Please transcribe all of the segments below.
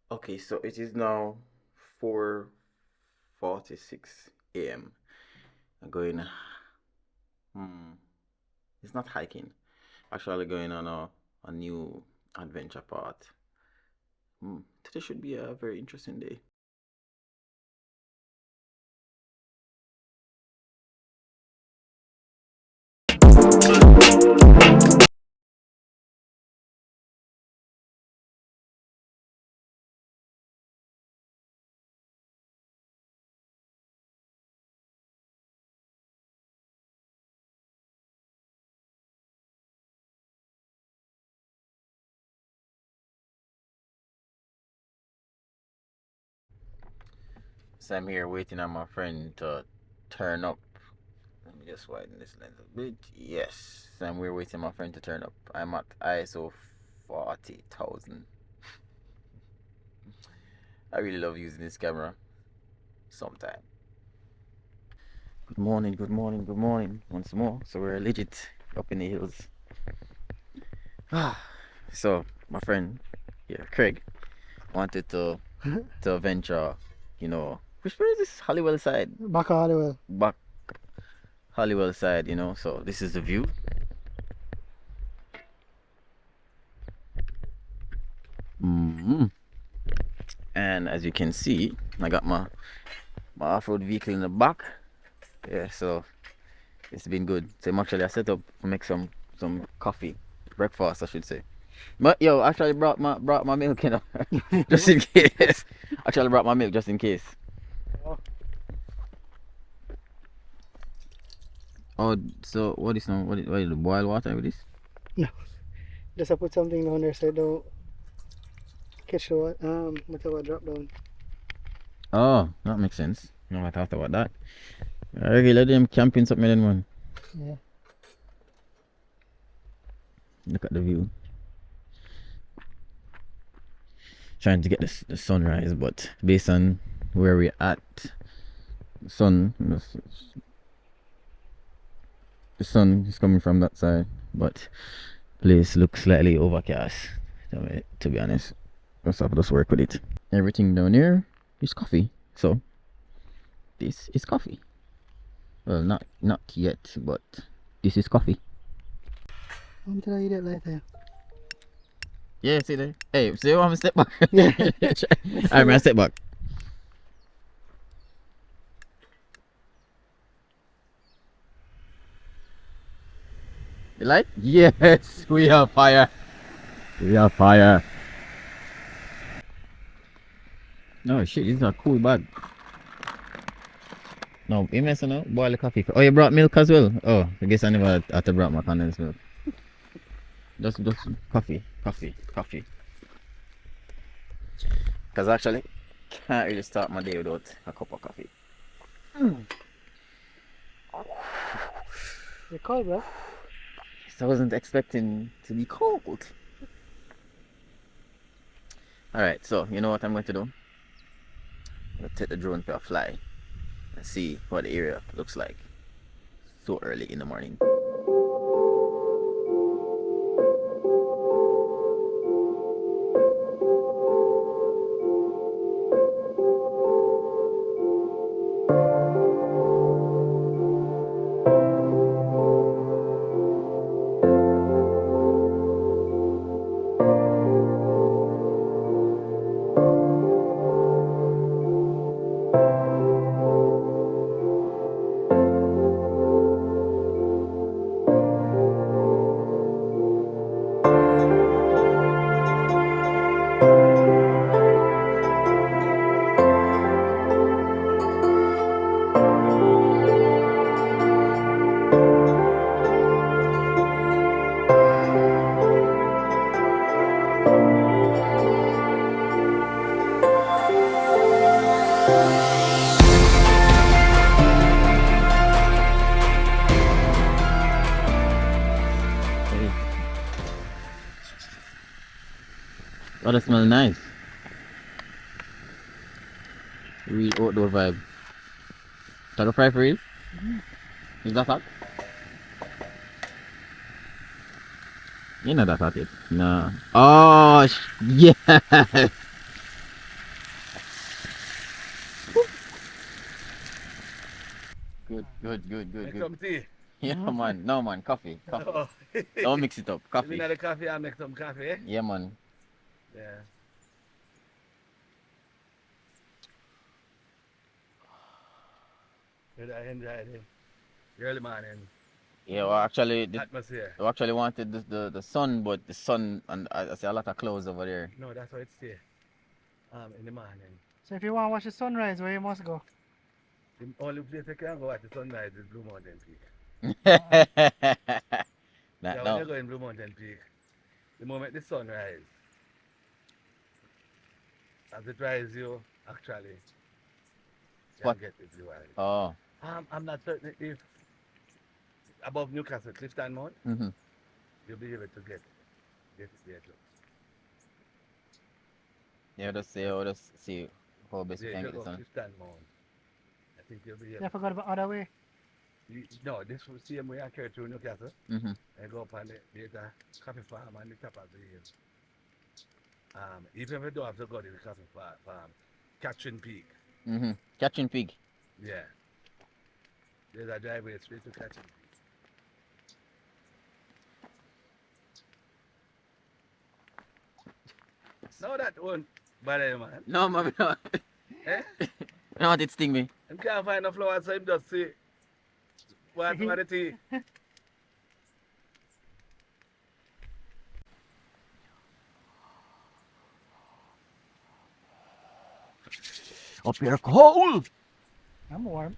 Okay, so it is now 4:46 a.m. I'm going, it's not hiking. Actually going on a new adventure path. Today should be a very interesting day. So I'm here waiting on my friend to turn up. Let me just widen this lens a bit. Yes, so I'm here waiting on my friend to turn up. I'm at ISO 40,000. I really love using this camera sometime. Good morning, good morning, good morning once more. So we're legit up in the hills. So my friend, yeah, Craig, wanted to venture, where is this? Halliwell side. Back of Halliwell. Back Halliwell side, so this is the view. And as you can see, I got my off-road vehicle in the back. Yeah, so it's been good. So I'm actually I set up to make some coffee, breakfast I should say. But yo, actually brought my milk, just in case. Actually brought my milk just in case. Oh, so what is now? What is the boil water with this? No, just I put something down there so don't catch the whatever drop down. Oh, that makes sense. No, I thought about that. Okay, let them camping something then, man. Yeah. Look at the view. Trying to get the sunrise, but based on where we're at, the sun is coming from that side, but place looks slightly overcast. To be honest, let's have to work with it. Everything down here is coffee, so this is coffee. Well, not yet, but this is coffee. I'm gonna eat it later. Yeah, see there. Hey, so you want me to step back? Yeah. Alright, man, step back. You like? Yes, we have fire. We have fire. No shit, this is a cool bag. No, you messing up? Boil the coffee. Oh, you brought milk as well? Oh, I guess I never had to brought my condensed milk. Just coffee. Because actually, can't really start my day without a cup of coffee. You're cold, bro. I wasn't expecting to be cold. Alright, so you know what I'm going to do? I'm going to take the drone for a fly and see what the area looks like so early in the morning. Oh, that smells nice. Real outdoor vibe. Taco fry for real? Is that hot? You know that hot yet? No. Oh, yes! Good, good, good, Make good. some tea. Yeah, man. No, man. Coffee. Coffee. Oh. Don't mix it up. Give Coffee. me another coffee, I'll make some coffee. Eh? Yeah, man. Yeah. Did I enjoy the early morning Yeah, well, actually, atmosphere? we actually wanted the sun, but the sun, and I see a lot of clouds over there. No, that's how it stay. In the morning. So if you want to watch the sunrise, where you must go? The only place I can go at the sunrise is Blue Mountain Peak. Not So when now. you go in Blue Mountain Peak, the moment the sun rises, as it rises, you actually can What? get the blue eye. Oh. I'm not certain if above Newcastle, Clifton Mount, Mm-hmm. you'll be able to get it there too. Yeah, just see how best we Yeah, can you get the go sun. Clifton Mount. I think you'll be able You forgot about other way. No, this was same way I carry through Newcastle. Mm-hmm. I go up on the coffee farm on the top of the hill. Even if you don't have to go to the coffee farm, Catching Peak. Mm-hmm. Catching pig. Yeah. There's a driveway straight to Catching Peak. No, that won't bother you, man. No, mommy, no. Eh? No, it sting me. Him can't find no flowers, so him just see what the tea. Up here cold. I'm warm.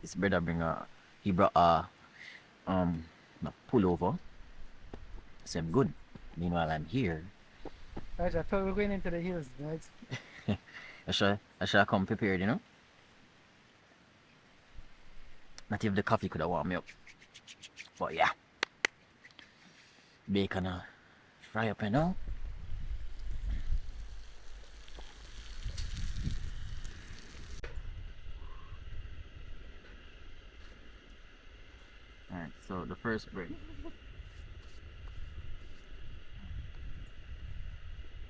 His brother he brought a pullover. So I'm good. Meanwhile I'm here. Guys, I thought we were going into the hills, guys. I should come prepared, you know? Not if the coffee could have warmed me up. But yeah. Bacon fry up, you know? Alright, so the first break.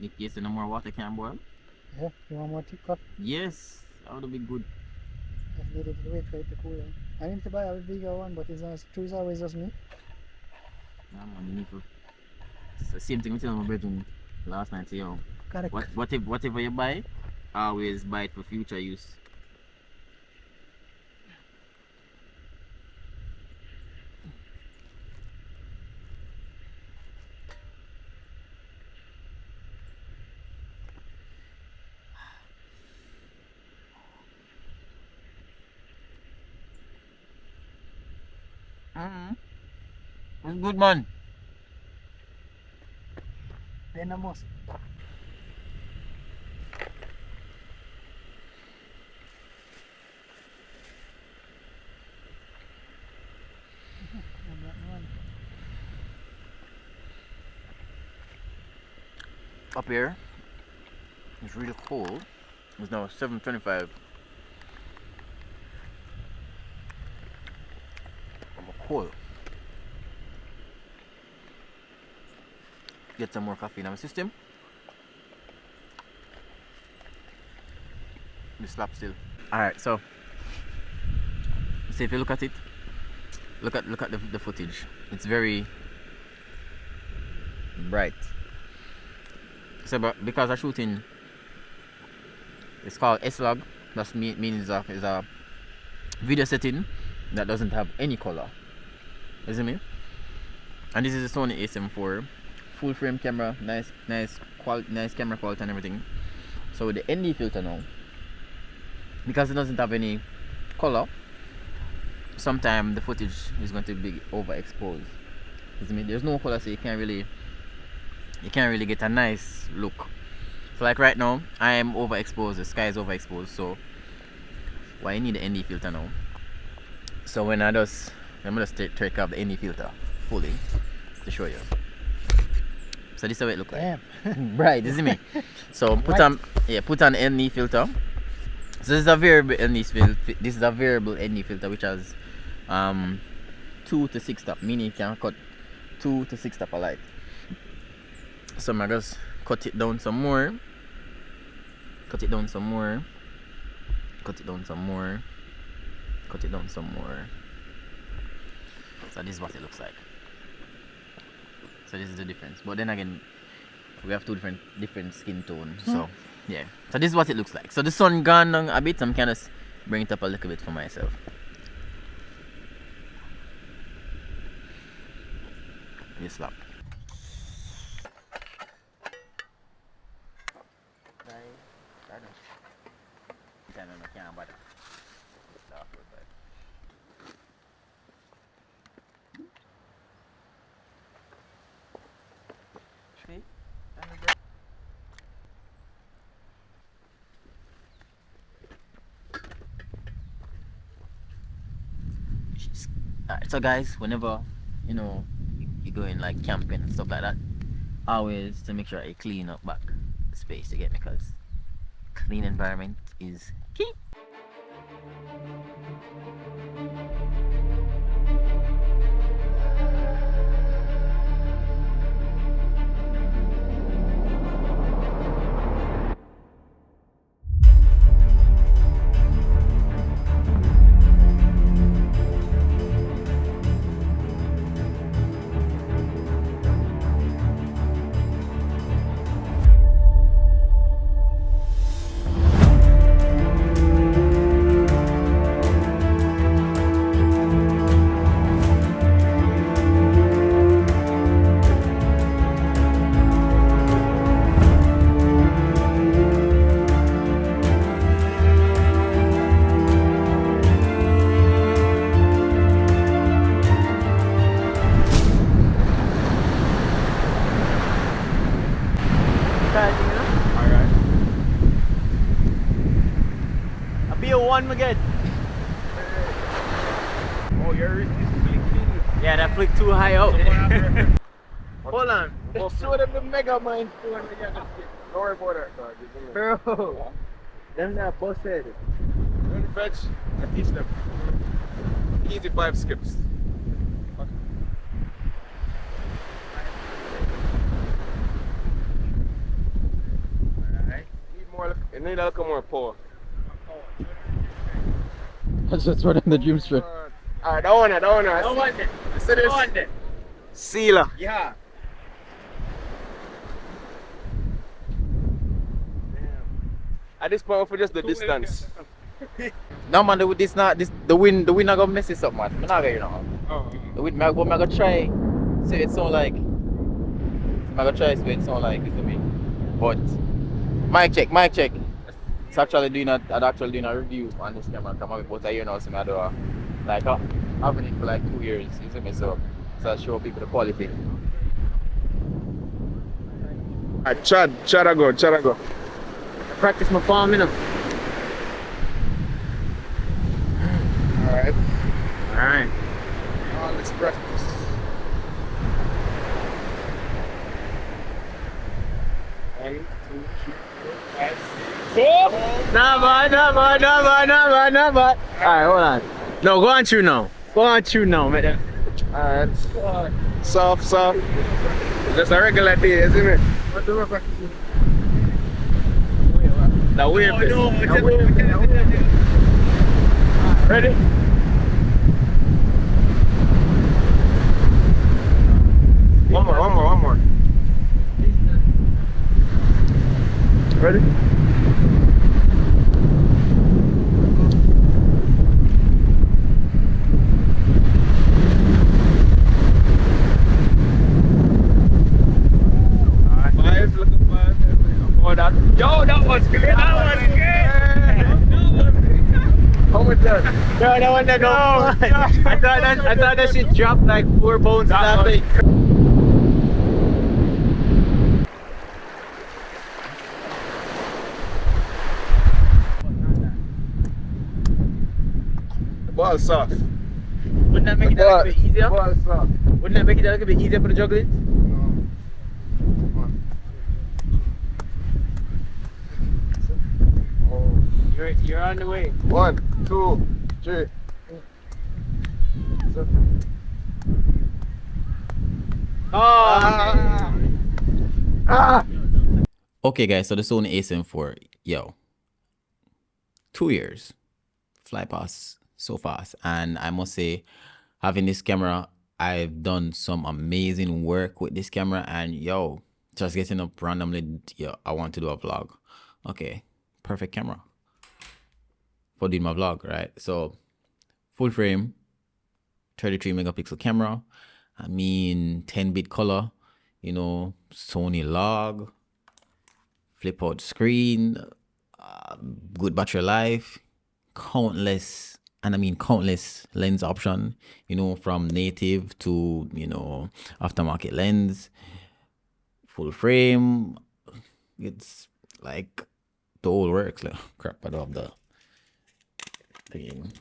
In case no more water can boil? Yeah, you want more teacup? Yes, that would be good. Just needed to wait for it to cool down. I need to buy a bigger one, but it's always just me. Yeah, man, you need to. It's the same thing I tell my bedroom last night. Yo, Gotta whatever you buy, always buy it for future use. It's good, man. Then the most. Up here, it's really cold. It's now 7:25. I'm cold. Get some more coffee in my system. The slap still. Alright, so if you look at it, look at the footage. It's very bright. So because I'm shooting, it's called S-Log. That means is a video setting that doesn't have any color. You see me? And this is a Sony A7IV, full frame camera, nice camera quality and everything. So with the ND filter now, because it doesn't have any color, sometimes the footage is going to be overexposed. You see me? There's no color, so you can't really get a nice look. So like right now, I am overexposed. The sky is overexposed, so I need the ND filter now. So when I'm just take off the ND filter fully to show you. So this is how it looks like. Bright, you see me? So put on ND filter. So this is a variable ND filter. This is a variable ND filter which has 2 to 6 stop, meaning you can cut 2 to 6 stop of light. So I'm just cut it down some more. Cut it down some more. Cut it down some more. cut it down some more. So this is what it looks like. So this is the difference. But then again, we have two different skin tone. So yeah. So this is what it looks like. So the sun gone down a bit. I'm kind of bring it up a little bit for myself. This slap. Alright, so guys, whenever you going like camping and stuff like that, always to make sure you clean up back the space again, because clean environment is key. One again. Oh, you're flicking. Yeah, that flicked too high out. Hold on. Show them the mega mind phone again. Don't worry about that, dog. Bro, them that busted. Don't fetch. I teach them. Easy 5 skips. Alright. You need a little more pull. Let's just run in the dream strip. Alright, don't want it. Don't want it. See this? Don't want it. Sealer. Yeah. At this point, for just the distance. No man, the wind not gonna mess this up, man. I'm not gonna the wind, I'm gonna try so it sound like I'm gonna try so it sound like, you know me. But mic check. It's actually doing a review on this camera. Come up about a year now, so I do like having it for like 2 years, you see me, so I show people the quality. Chad I go. Practice my palm, you know. Alright. Alright. Let's practice. One, two, three, 4, 5, 6. Nah, man. Alright, hold on. No, go on through now. Man. Alright. Soft. Just a regular day, isn't it? The wave. Ready? One more. Ready? Yo, that was good. How was that? No, that one that I thought that shit dropped like 4 bones in that thing. The ball's soft. Wouldn't that make it a little bit easier? The ball's soft. Wouldn't that make it a little bit easier for the juggling? You're on the way. 1, 2, 3. Okay guys, so the Sony A7IV, yo, 2 years, fly past so fast. And I must say, having this camera, I've done some amazing work with this camera. And yo, just getting up randomly, yo, I want to do a vlog. Okay, perfect camera for doing my vlog, right? So full frame, 33 megapixel camera. I mean, 10-bit color, you know, Sony log, flip out screen, good battery life, countless, and I mean countless lens option, you know, from native to, you know, aftermarket lens, full frame. It's like the whole works. Like, crap, I don't have the thing.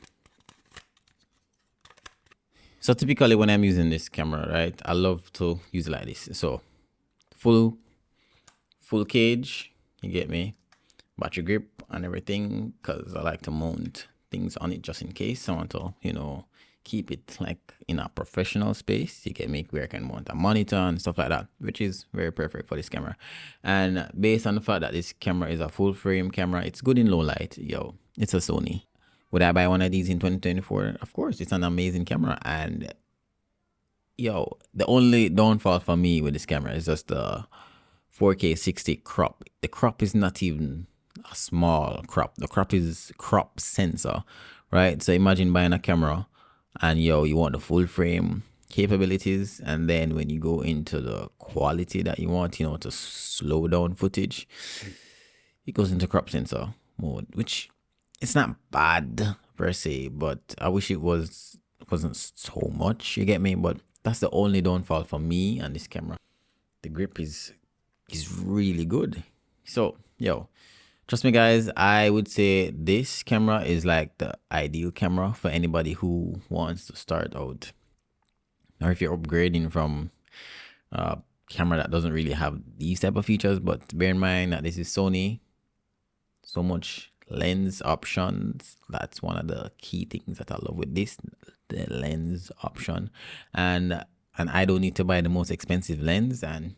So typically when I'm using this camera, right, I love to use it like this. So full cage, you get me, battery grip and everything, because I like to mount things on it just in case I want to, you know, keep it like in a professional space, you get me, where I can mount a monitor and stuff like that, which is very perfect for this camera. And based on the fact that this camera is a full frame camera, it's good in low light. Yo, it's a Sony. Would I buy one of these in 2024? Of course, it's an amazing camera. And yo, the only downfall for me with this camera is just the 4K 60 crop. The crop is not even a small crop. The crop is crop sensor, right? So imagine buying a camera and yo, you want the full frame capabilities, and then when you go into the quality that you want, you know, to slow down footage, it goes into crop sensor mode, which it's not bad per se, but I wish it wasn't so much, you get me? But that's the only downfall for me and this camera. The grip is really good. So yo, trust me guys, I would say this camera is like the ideal camera for anybody who wants to start out, or if you're upgrading from a camera that doesn't really have these type of features. But bear in mind that this is Sony, so much lens options. That's one of the key things that I love with this, the lens option. And I don't need to buy the most expensive lens, and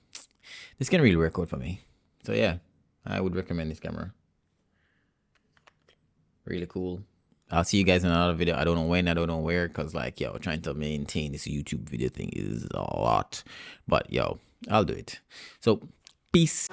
this can really work out for me. So yeah, I would recommend this camera. Really cool. I'll see you guys in another video. I don't know when, I don't know where, because like, yo, trying to maintain this YouTube video thing is a lot. But yo, I'll do it. So peace.